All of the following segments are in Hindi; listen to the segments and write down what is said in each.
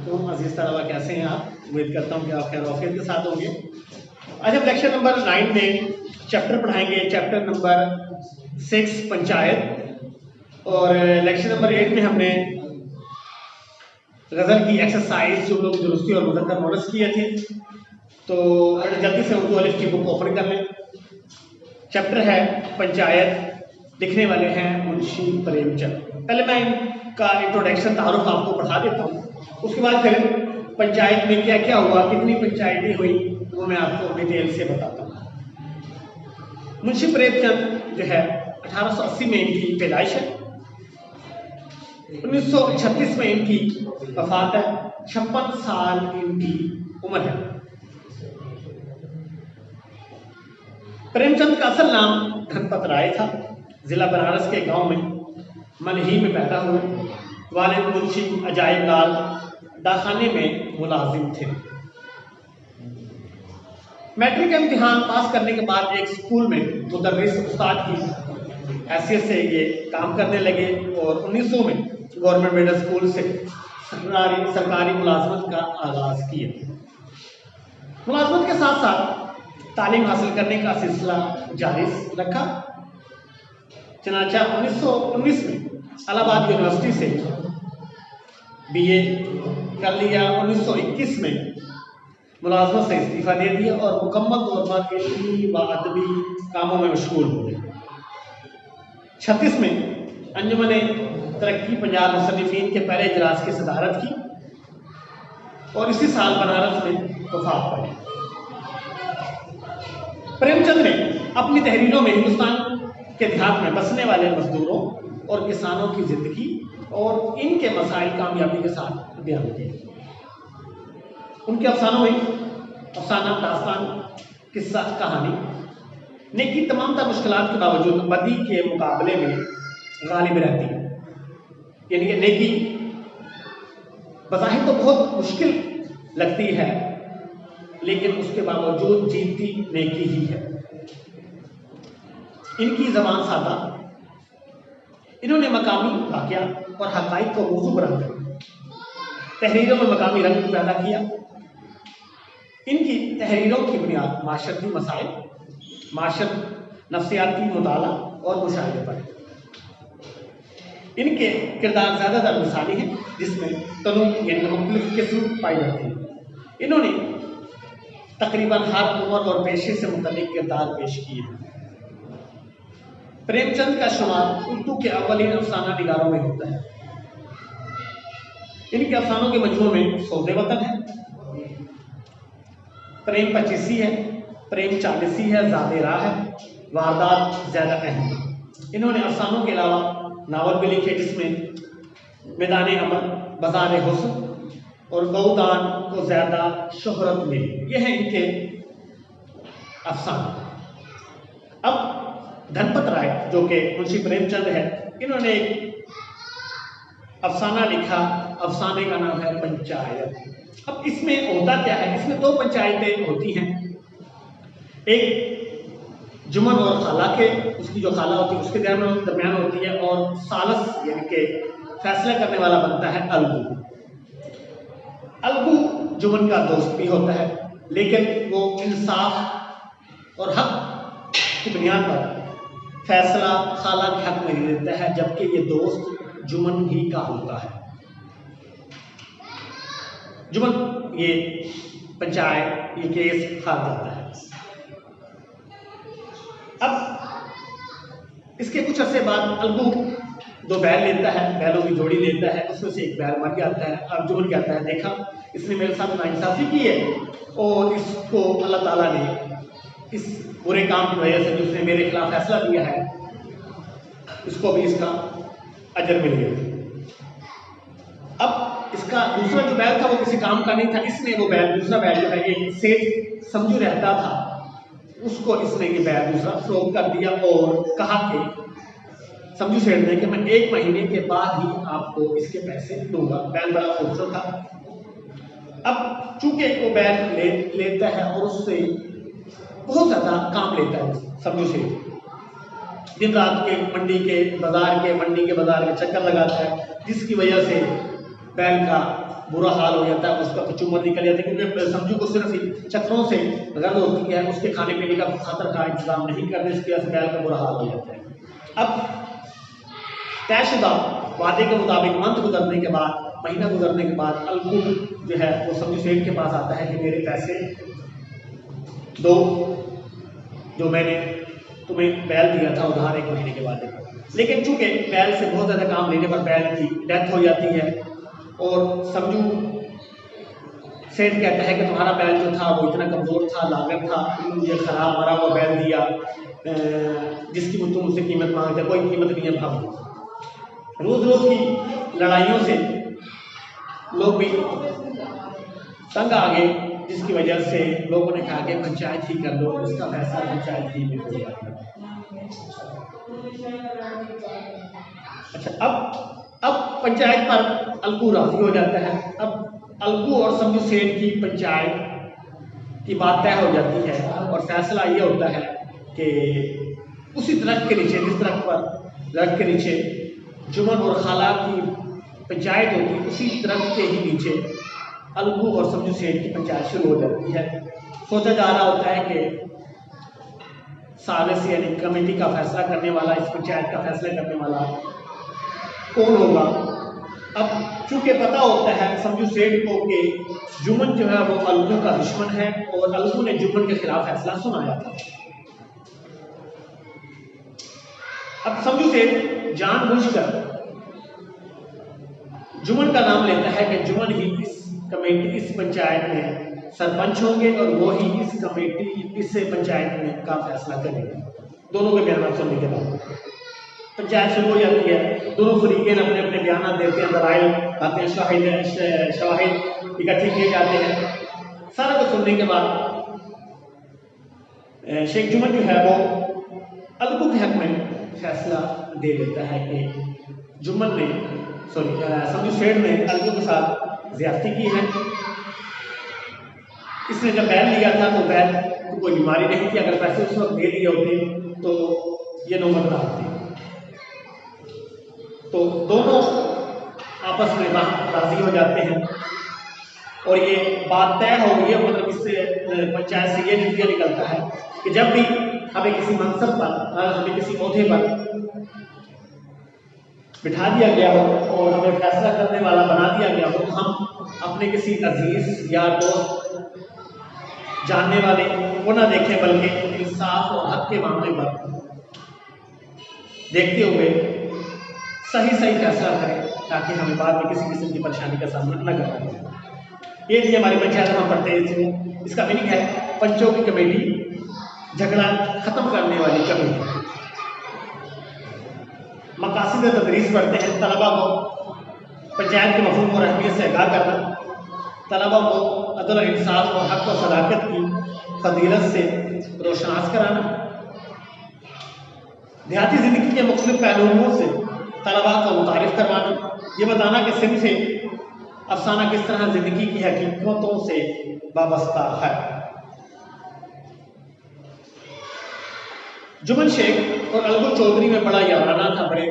वालेकुम अजीज तलबा, कैसे हैं आप? उम्मीद करता हूँ कि आप खैर ऑफियत के साथ होंगे। आज हम लेक्चर नंबर 9 में चैप्टर पढ़ाएंगे, चैप्टर नंबर 6 पंचायत। और लेक्चर नंबर 8 में हमने गज़ल की एक्सरसाइज जुमलों की दुरुस्ती और मुज़क्कर मुअन्नस किए थे। तो जल्दी से उर्दू अलिफ की बुक ओपन कर लें। चैप्टर है पंचायत, लिखने वाले हैं मुंशी प्रेमचंद। पहले मैं इनका इंट्रोडक्शन तारुफ आपको पढ़ा देता हूँ, उसके बाद फिर पंचायत में क्या क्या हुआ, कितनी पंचायतें हुई, वो मैं आपको डिटेल से बताता हूँ। मुंशी प्रेमचंद जो है 1880 में इनकी पैदाइश है, 1936 में इनकी वफात है, 56 साल इनकी उम्र है। प्रेमचंद का असल नाम धनपत राय था। जिला बनारस के गांव में मनही में पैदा हुए। वालिद मुंशी अजायब लाल डाकखाने में मुलाजिम थे। मैट्रिक का इम्तिहान पास करने के बाद एक स्कूल में मुदर्रिस उस्ताद की हैसियत से ये काम करने लगे और 1900 में गवर्नमेंट मिडिल स्कूल से सरकारी मुलाजमत का आगाज किया। मुलाजमत के साथ साथ तालीम हासिल करने का सिलसिला जारी रखा। चनाचा 1919 में इलाहाबाद यूनिवर्सिटी से बीए कर लिया। 1921 में मुलाजमत से इस्तीफा दे दिया और मुकम्मल तौर पर इल्मी व अदबी कामों में मशगूल हो गए। 36 में अंजुमन तरक्की पंजाब मुसन्निफीन के पहले इजलास की सदारत की और इसी साल बनारस में वफात पाई। प्रेमचंद ने अपनी तहरीरों में हिंदुस्तान के देहात में बसने वाले मजदूरों और किसानों की जिंदगी और इनके मसाइल कामयाबी के साथ बयान किए। उनके अफसानों में अफसाना, दास्तान, किस्सा, कहानी नेकी तमाम तर मुश्किलात के बावजूद बदी के मुकाबले में गालिब रहती है। यानी कि नेकी बज़ाहिर तो बहुत मुश्किल लगती है, लेकिन उसके बावजूद जीतती नेकी ही है। इनकी ज़बान सादा, इन्होंने मकामी वाक़या और हक़ाइक़ को मौजू बनाकर तहरीरों में मकामी रंग पैदा किया। इनकी तहरीरों की बुनियाद माशरती मसाइल, माशरत, नफ्सियाती मुताला और मुशाहिदे पर है। इनके किरदार ज़्यादातर मिसाली हैं, जिसमें तनु यानी मुख्तलिफ किस्म पाई जाती है। इन्होंने तकरीबन हर उम्र और पेशे से मुतल्लिक किरदार पेश किए हैं। प्रेमचंद का शुमार उर्दू के अव्वलीन अफसाना निगारों में होता है। इनके अफसानों के मजमूए में सौदे वतन है, प्रेम 25 है, प्रेम 40 है, ज़ादे राह है, वारदात ज़्यादा अहम। इन्होंने अफसानों के अलावा नावल भी लिखे, जिसमें मैदान अमल, बाजार हुस्न और गौदान को ज़्यादा शोहरत मिली। यह है इनके अफसाने। अब धनपत राय जो कि मुंशी प्रेमचंद है, इन्होंने एक अफसाना लिखा। अफसाने का नाम है पंचायत। अब इसमें होता क्या है? इसमें दो पंचायतें होती हैं। एक जुमन और खाला के, उसकी जो खाला होती है उसके दरमियान होती है, और सालस यानी कि फैसला करने वाला बनता है अलगू। अलगू जुमन का दोस्त भी होता है, लेकिन वो इंसाफ और हक की बुनियाद पर फैसला खाला के हक में नहीं देता है, जबकि ये दोस्त जुमन ही का होता है। जुमन ये पंचायत ये केस हार जाता है। अब इसके कुछ अरसे बाद अलगू दो बैल लेता है, बैलों की जोड़ी लेता है, उसमें से एक बैल मर जाता है। अब जुमन कहता है, देखा इसने मेरे साथ नाइंसाफी की है और इसको अल्लाह ताला ने इस बुरे काम की वजह से जिसने मेरे खिलाफ फैसला दिया है, इसको भी इसका अजर मिल गया। अब इसका दूसरा जो बैल था वो किसी काम का नहीं था। इसने वो बैल, दूसरा बैल जो है, एक सेठ समझू रहता था, उसको इसने ये बैल दूसरा फरोख्त कर दिया और कहा कि समझू सेठ ने कि मैं 1 महीने के बाद ही आपको इसके पैसे दूंगा। बैल बड़ा खूबसूरत था। अब चूंकि वो बैल लेता है और उससे बहुत ज़्यादा काम लेता है समझू सेठ। दिन रात के मंडी के बाजार के चक्कर लगाता है, जिसकी वजह से बैल का बुरा हाल हो जाता है, उसका कचूमर निकल जाता है, क्योंकि समझू को सिर्फ चक्रों से गर्द होती है, उसके खाने पीने का खातर का इंतजाम नहीं करने, इसकी वजह से बैल का बुरा हाल हो जाता है। अब तयशुदा वादे के मुताबिक मंथ गुजरने के बाद, महीना गुजरने के बाद अलगू जो है वो समझू सेठ के पास आता है कि मेरे पैसे दो जो मैंने तुम्हें बैल दिया था उधार 1 महीने के बाद। लेकिन चूंकि बैल से बहुत ज़्यादा काम लेने पर बैल की डेथ हो जाती है और समझू सेठ कहता है कि तुम्हारा बैल जो था वो इतना कमज़ोर था, लागत था, मुझे ख़राब मरा हुआ बैल दिया जिसकी तुम मुझसे कीमत मांगते, कोई कीमत नहीं है भाव। रोज़ रोज़ की लड़ाइयों से लोग भी तंग आ गए, जिसकी वजह से लोगों ने कहा कि पंचायत ही कर लो, इसका फैसला पंचायत ही में हो जाएगा। अच्छा, अब पंचायत पर अलगू राजी हो जाता है। अब अलगू और समझू सेठ की पंचायत की बात तय हो जाती है और फैसला ये होता है कि उसी दरख्त के नीचे, जिस दरख्त के नीचे जुमन और खाला की पंचायत होती है, उसी दरख्त के ही नीचे अलगू और समझू सेठ की पंचायत शुरू हो जाती है। सोचा जा रहा होता है कि सालिस यानी कमेटी का फैसला करने वाला, इस पंचायत का फैसला करने वाला कौन होगा। अब चूंकि पता होता है समझू सेठ को कि जुमन जो है वो अलगू का दुश्मन है और अलगू ने जुमन के खिलाफ फैसला सुनाया था। अब समझू सेठ जानबूझकर जुमन का नाम लेता है कि जुमन ही इस कमेटी, इस पंचायत में सरपंच होंगे और वो ही इस कमेटी, इस पंचायत में का फैसला करेंगे। दोनों के बयान सुनने के बाद पंचायत शुरू हो जाती है। दोनों फरीकें अपने अपने बयान देते हैं, दलाइल आते हैं, शवाहिद इकट्ठे किए जाते हैं। सारा कुछ सुनने के बाद शेख जुमन जो है वो अलगू के हक में फैसला दे देता है कि जुमन ने समझू सेठ ने अलगू के साथ ज्यादती की है। इसने जब बैल लिया था तो बैल को कोई बीमारी नहीं थी, अगर पैसे उस वक्त दे दिए होते तो ये नौबत ना होती। तो दोनों आपस में राजी हो जाते हैं और ये बात तय हो गई है। मतलब इससे पंचायत से ये नतीजा निकलता है कि जब भी हमें किसी मनसब पर, हमें किसी ओहदे पर बिठा दिया गया हो और हमें फैसला करने वाला बना दिया गया हो, हम अपने किसी अजीज या दोस्त जानने वाले को ना देखें, बल्कि इंसाफ और हक के मामले पर देखते हुए सही फैसला करें, ताकि हमें बाद में किसी किस्म की परेशानी का सामना न करना पड़े। ये लिए हमारी पंचायत हम पढ़ते हैं। इसका मीनिंग है पंचों की कमेटी, झगड़ा खत्म करने वाली कमेटी। मकासिद तदरीस पढ़ते हैं, तलबा को पंचायत के मफहूम और अहमियत से आगाह करना, तलबा को अदल और इंसाफ और हक और सदाकत की फजीलत से रोशनास कराना, देहाती ज़िंदगी के मुख्तलिफ पहलुओं से तलबा को मुतारिफ करवाना, ये बताना कि सिंध से अफसाना किस तरह ज़िंदगी की हकीकतों से वाबस्ता है। जुमन शेख और अलगू चौधरी में बड़ा याराना था, बड़े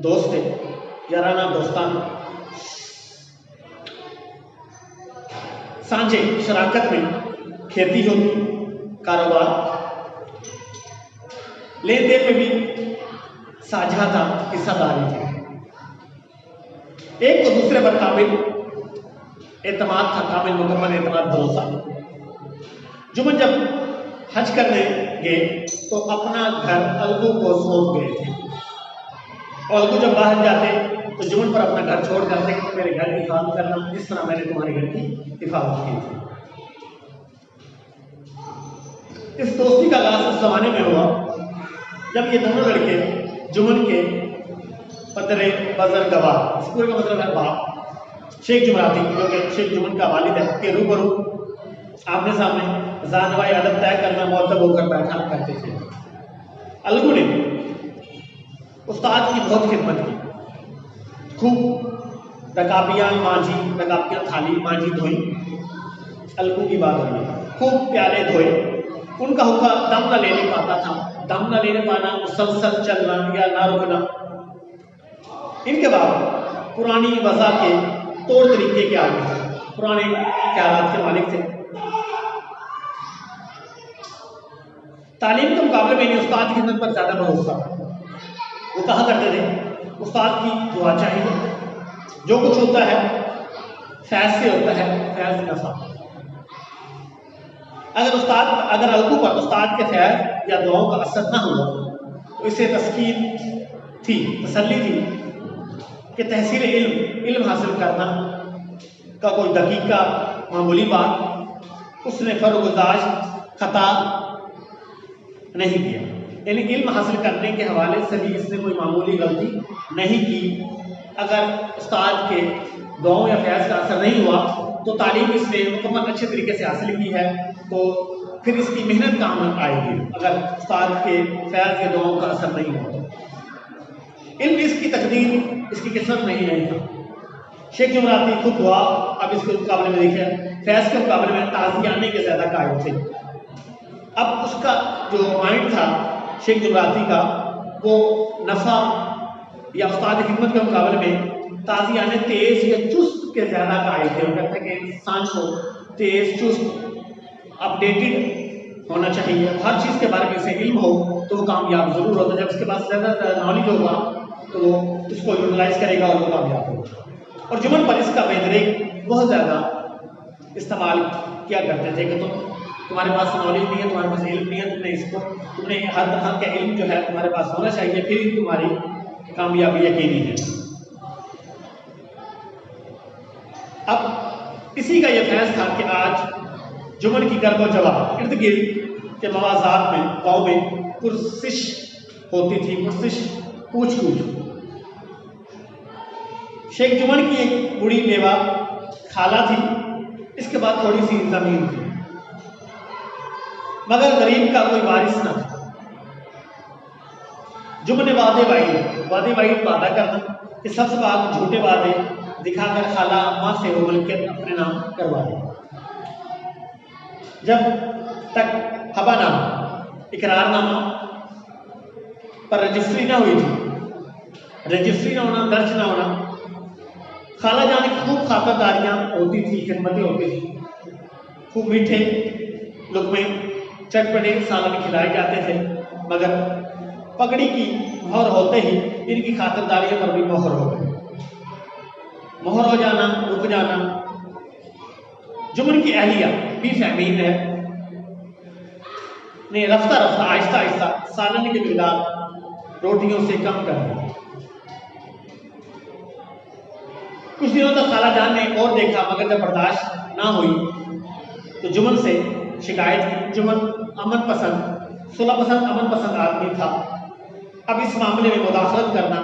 दोस्त थे, याराना दोस्ताना सांझे शराकत में खेती होती, कारोबार, लेन देन में भी साझा था, हिस्सादारी थी, एक को दूसरे पर काबिल एतमाद था, काबिल मुकम्मल एतमाद भरोसा। जुमन जब हज करने गए तो अपना घर अलगू को सौंप गए थे और अलगू जब बाहर जाते तो जुमन पर अपना घर छोड़ जाते कि मेरे घर की हिफाजत करना, जिस तरह मैंने तुम्हारे घर की हिफाजत की थी। इस दोस्ती का आगाज उस जमाने में हुआ जब ये दोनों लड़के जुमन के पदरे बजर गवाह, इस पूरे का मतलब है बाप, शेख जुमराती, जो कि शेख जुमन का वालिद है, के रूबरू आमने सामने जानवाई अदब तय करना मुअद्दब होकर बैठा करते थे। अलगू ने उस्ताद की बहुत खिदमत की, खूब रकाबियाँ थाली मांझी धोई, अलगू की बात हुई, खूब प्याले धोए, उनका हुक्का दम न लेने पाता था, दम न लेने पाना, मुसलसल चलना या ना रुकना। इनके बाद पुरानी वज़ा के तौर तरीके के आदमी थे, पुराने ख्यालात के मालिक थे। तालीम के मुकाबले में इन्हें उस्ताद की खिदमत पर ज़्यादा भरोसा। वो कहा करते थे उस्ताद की दुआ चाहिए, जो कुछ होता है फैज़ से होता है, फैज़ नफ़ा। अगर अलगू पर उस्ताद के फैज़ या दुआओं का असर ना हुआ तो इसे तस्कीन थी, तसल्ली थी कि तहसील इल्म हासिल करना का कोई दकीका मामूली बात उसने फर्गुजाश खता नहीं किया, यानी इल्म हासिल करने के हवाले से भी इसने कोई मामूली गलती नहीं की। अगर उस्ताद के दुआओं या फैज़ का असर नहीं हुआ तो तालीम इसने मुकम्मल अच्छे तरीके से हासिल की है, तो फिर इसकी मेहनत काम आएगी। अगर उस्ताद के फैज़ या दुआओं का असर नहीं हुआ तो इल्म इसकी तकदीर, इसकी किस्मत नहीं था। शेख जुमराती खुद दुआ, अब इसके मुकाबले में देखें फैज़ के मुकाबले में ताज़ियाने के ज़्यादा कायल थे। अब उसका जो माइंड था शेख जुमराती का, वो नफ़ा या उस्ताद खिदमत के मुकाबले में ताज़ियाने तेज़ या चुस्त के ज़्यादा कायल थे। वो कहते हैं कि इंसान को तेज़, चुस्त, अपडेटेड होना चाहिए, हर चीज़ के बारे में इसे इल्म हो तो वो कामयाब ज़रूर होता है। जब उसके पास ज़्यादा नॉलेज होगा तो वो उसको यूटिलाइज करेगा और वो कामयाब होगा। और जुमन पर इसका बेहतरीन बहुत ज़्यादा इस्तेमाल किया करते थे कि तुम्हारे पास नॉलेज नहीं है, तुम्हारे पास इल्म नहीं है, तुमने हर तरह का इल्म जो है तुम्हारे पास होना चाहिए, फिर ही तुम्हारी कामयाबी यकीनी है। अब इसी का यह फैज़ था कि आज जुमन की गर्भ और जवाब इर्द गिर्द के मवाज़ात में गाँव में पुरसिश होती थी, पुरसिश पूछ पूछ। शेख जुमन की एक बूढ़ी बेवा खाला थी, इसके बाद थोड़ी सी जमीन थी, मगर गरीब का कोई वारिस न था। जुमन ने वादे वाइद वादा करना कि सबसे बाद झूठे वादे दिखाकर खाला अम्मा से वो मिलकर अपने नाम करवा दे। जब तक हबानामा, इकरारनामा पर रजिस्ट्री ना हुई थी, रजिस्ट्री ना होना, दर्ज ना होना, खाला जाने खूब खातरदारियाँ होती थी, खिदमतें होती थी, खूब मीठे लुक़मे चटपटे सालन खिलाए जाते थे, मगर पगड़ी की मोहर होते ही इनकी खातिरदारियों पर भी मोहर हो गई। मोहर हो जाना, रुक जाना। जुमन की अहलिया भी फहमीन है ने रफ्ता रफ्ता आहिस्ता आहिस्ता सालन की मिकदार रोटियों से कम कर दी। कुछ दिनों तक खाला जान ने और देखा, मगर जब बर्दाश्त ना हुई तो जुमन से शिकायत की। जुमन अमन पसंद, सुलह पसंद, अमन पसंद आदमी था। अब इस मामले में मुदाखलत करना,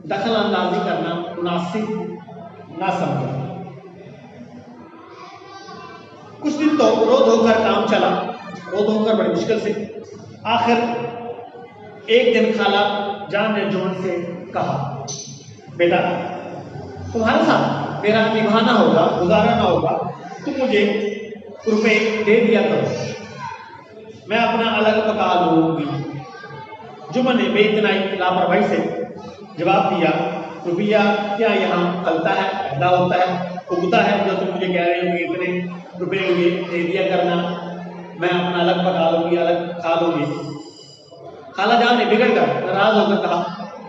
दखल अंदाजी करना मुनासिब ना समझा। कुछ दिन तो रो धोकर काम चला, रो धोकर बड़ी मुश्किल से। आखिर एक दिन खाला जान ने जुमन से कहा, बेटा तुम्हारे साथ मेरा निभाना होगा, गुजारा ना होगा, तुम मुझे रुपए दे दिया करो, मैं अपना अलग पका लूंगी। जुमन ने बेइतनाई लापरवाही से जवाब दिया, रुपया क्या यहाँ फलता है, पैदा होता है, उगता है? जो तुम मुझे कह रहे हो कि इतने रुपए मुझे दे दिया करना, मैं अपना अलग पका लूंगी, अलग खा लूंगी। खाला जान ने बिगड़ कर नाराज होकर कहा,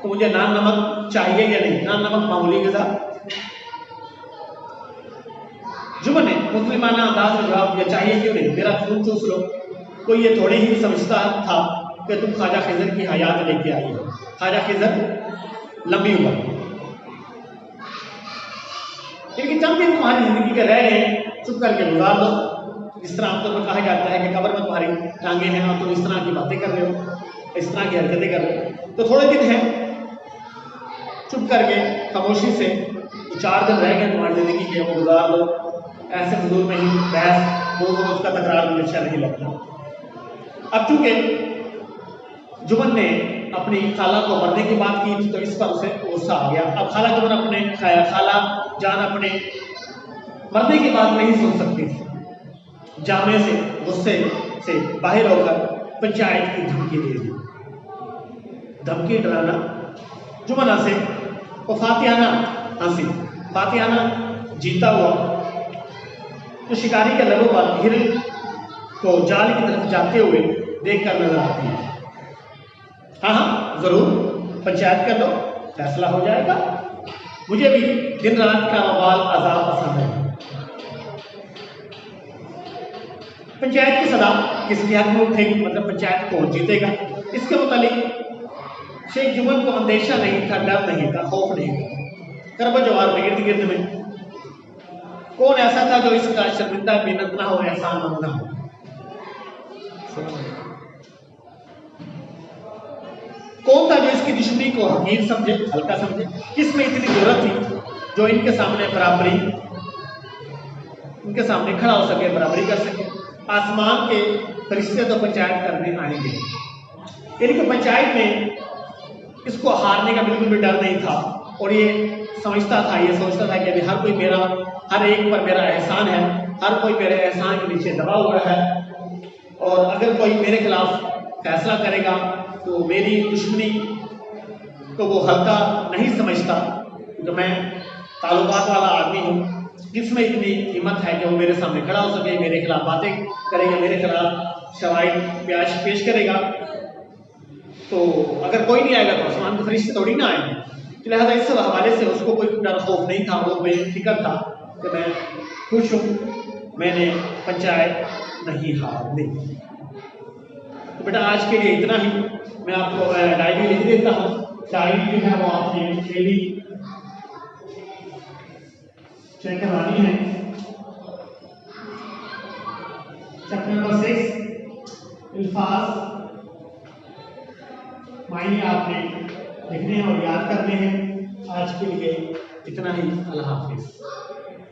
तो मुझे नान नमक चाहिए या नहीं? नान नमक मामूली ग़िज़ा। जुमन ने मुस्लिमाना अंदाज में जवाब दिया, चाहिए क्यों नहीं, मेरा खून चूस लो। कोई ये थोड़े ही समझता था कि तुम ख्वाजा खिज़र की हयात लेके आई हो। ख्वाजा खिज़र लंबी उम्र, इनकी चंद दिन तुम्हारी जिंदगी के रह गए, चुप करके गुजार दो। जिस तरह आमतौर पर कहा जाता है कि कब्र में तुम्हारी टांगे हैं और तुम इस तरह की बातें कर रहे हो, इस तरह की हरकतें कर रहे हो, तो थोड़े दिन हैं, चुप करके खामोशी से 4 दिन रह गए तुम्हारी जिंदगी के, वो गुजार लो। ऐसे फजूल में ही बहस, रोज का तकरार मुझे अच्छा नहीं लगता। अब चूंकि जुमन ने अपनी खाला को मरने की बात की थी तो इस पर उसे गुस्सा आ गया। अब खाला जान अपने मरने की बात नहीं सुन सकती थी। जामे से गुस्से से बाहर होकर पंचायत की धमकी दे दी। धमकी डराना जुमन हंसे और फातिहाना हंसी। फातिहाना जीता हुआ तो शिकारी के लबों पर हिरन को जाल की तरफ जाते हुए देखकर नजर आती है। हाँ हाँ जरूर, पंचायत कर लो, फैसला हो जाएगा। मुझे भी दिन रात का बवाल अजाब पसंद है। पंचायत की सदा किसके हक में उठेगी, मतलब पंचायत कौन जीतेगा, इसके मुतालिक शेख जुमन को अंदेशा नहीं था, डर नहीं था, खौफ नहीं था। करब जवार में इर्द गिर्द में कौन ऐसा था जो इसका शर्मिंदा मिन्नत ना हो, एहसान मंद ना हो। कौन था जो इसकी दुश्मनी को हकीर समझे, हल्का समझे। किसमें इतनी जरूरत थी जो इनके सामने बराबरी, इनके सामने खड़ा हो सके, बराबरी कर सके। आसमान के फरिश्ते तो पंचायत करने आएंगे, यानी कि पंचायत में इसको हारने का बिल्कुल भी डर नहीं था। और ये समझता था, ये सोचता था कि अभी हर कोई मेरा, हर एक पर मेरा एहसान है, हर कोई मेरे एहसान के नीचे दबा हुआ है। और अगर कोई मेरे खिलाफ फैसला करेगा तो मेरी दुश्मनी को वो हल्का नहीं समझता। तो मैं ताल्लुकात वाला आदमी हूँ, जिसमें इतनी हिम्मत है कि वो मेरे सामने खड़ा हो सके, मेरे खिलाफ बातें करेगा, मेरे खिलाफ शवाहिद पेश करेगा। तो अगर कोई नहीं आएगा तो आसमान के फरिश्ते थोड़ी ना आएंगे। तो लिहाजा इस हवाले से उसको कोई डर खौफ नहीं था, वो बेफिक्र था कि मैं खुश हूँ, मैंने पंचायत नहीं हारनी। तो बेटा आज के लिए इतना ही। मैं आपको डायरी लिख देता हूँ। डायरी जो है वो आपने डेली चेक करवानी है। चैप्टर नंबर 6 अल्फाज मायने आपने लिखने हैं और याद करने हैं। आज के लिए इतना ही। अल्लाह हाफिज।